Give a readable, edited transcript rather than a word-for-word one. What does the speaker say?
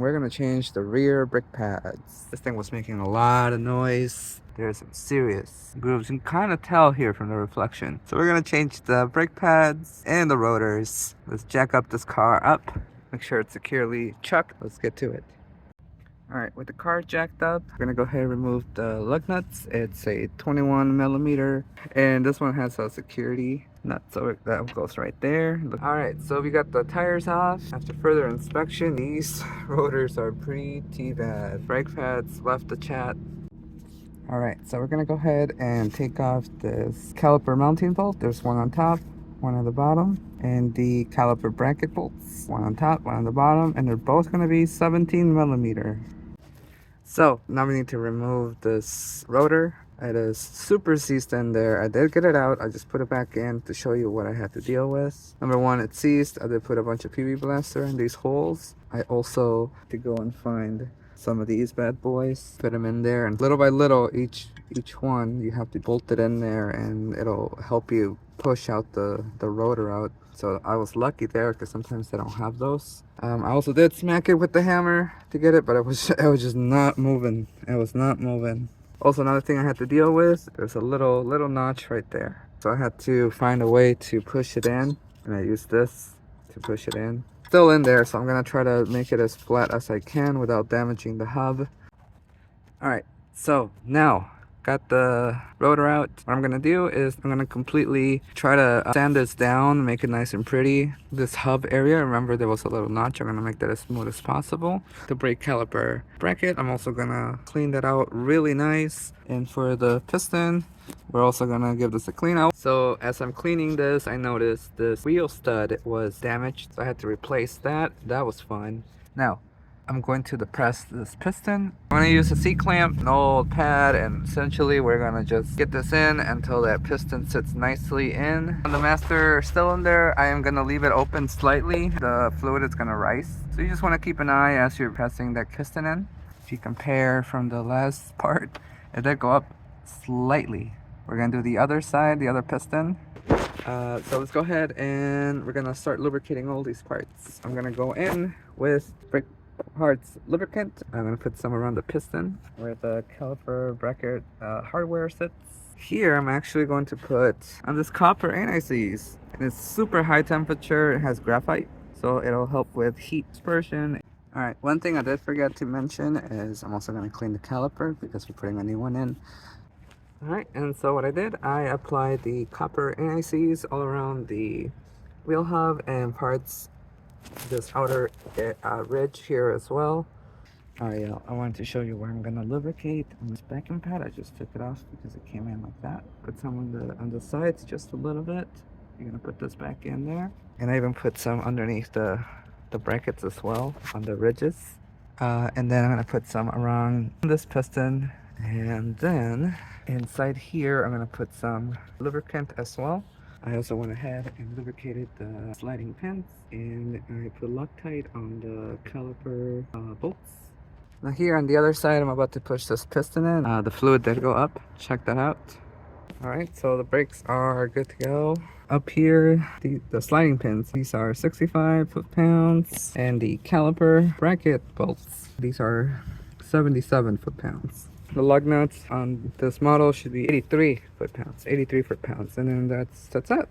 We're gonna change the rear brake pads. This thing was making a lot of noise. There's some serious grooves. You can kind of tell here from the reflection. So we're gonna change the brake pads and the rotors. Let's jack up this car up. Make sure it's securely chucked. Let's get to it. Alright, with the car jacked up, we're gonna go ahead and remove the lug nuts. It's a 21 millimeter, and this one has a security nut, so that goes right there. Alright, so we got the tires off. After further inspection, these rotors are pretty bad. Brake pads left the chat. Alright, so we're gonna go ahead and take off this caliper mounting bolt. There's one on top, one on the bottom, and the caliper bracket bolts, one on top, one on the bottom, and they're both gonna be 17 millimeter. So now we need to remove this rotor. It is super seized in there. I did get it out. I just put it back in to show you what I had to deal with. Number one, it's seized. I did put a bunch of PV blaster in these holes. I also had to go and find some of these bad boys, fit them in there, and little by little, each one you have to bolt it in there, and it'll help you push out the rotor out. So I was lucky there because sometimes they don't have those. I also did smack it with the hammer to get it, but it was just not moving. It was not moving. Also, another thing I had to deal with, there's a little notch right there. So I had to find a way to push it in, and I used this to push it in. Still in there, so I'm gonna try to make it as flat as I can without damaging the hub. Alright, so now got the rotor out. What I'm gonna do is I'm gonna completely try to sand this down, make it nice and pretty. This hub area, remember there was a little notch. I'm gonna make that as smooth as possible. The brake caliper bracket, I'm also gonna clean that out really nice. And for the piston, we're also gonna give this a clean out. So as I'm cleaning this, I noticed this wheel stud was damaged, so I had to replace that. That was fun. Now I'm going to depress this piston. I'm going to use a C-clamp, an old pad, and essentially we're going to just get this in until that piston sits nicely in. When the master is still in there, I am going to leave it open slightly. The fluid is going to rise. So you just want to keep an eye as you're pressing that piston in. If you compare from the last part, it did go up slightly. We're going to do the other side, the other piston. So let's go ahead and we're going to start lubricating all these parts. I'm going to go in with brake parts lubricant. I'm going to put some around the piston where the caliper bracket hardware sits. Here I'm actually going to put on this copper anti-seize, and it's super high temperature. It has graphite, so it'll help with heat dispersion. Alright, one thing I did forget to mention is I'm also going to clean the caliper because we're putting a new one in. Alright, and so what I did, I applied the copper anti-seize all around the wheel hub and parts this outer ridge here as well. Alright, I wanted to show you where I'm gonna lubricate on this backing pad. I just took it off because it came in like that. Put some on the sides just a little bit. You're gonna put this back in there, and I even put some underneath the brackets as well on the ridges. And then I'm gonna put some around this piston, and then inside here I'm gonna put some lubricant as well. I also went ahead and lubricated the sliding pins, and I put Loctite on the caliper bolts. Now here on the other side, I'm about to push this piston in. The fluid did go up. Check that out. Alright, so the brakes are good to go. Up here, the sliding pins, these are 65 foot-pounds, and the caliper bracket bolts, these are 77 foot-pounds. The lug nuts on this model should be 83 foot-pounds, and then that's it.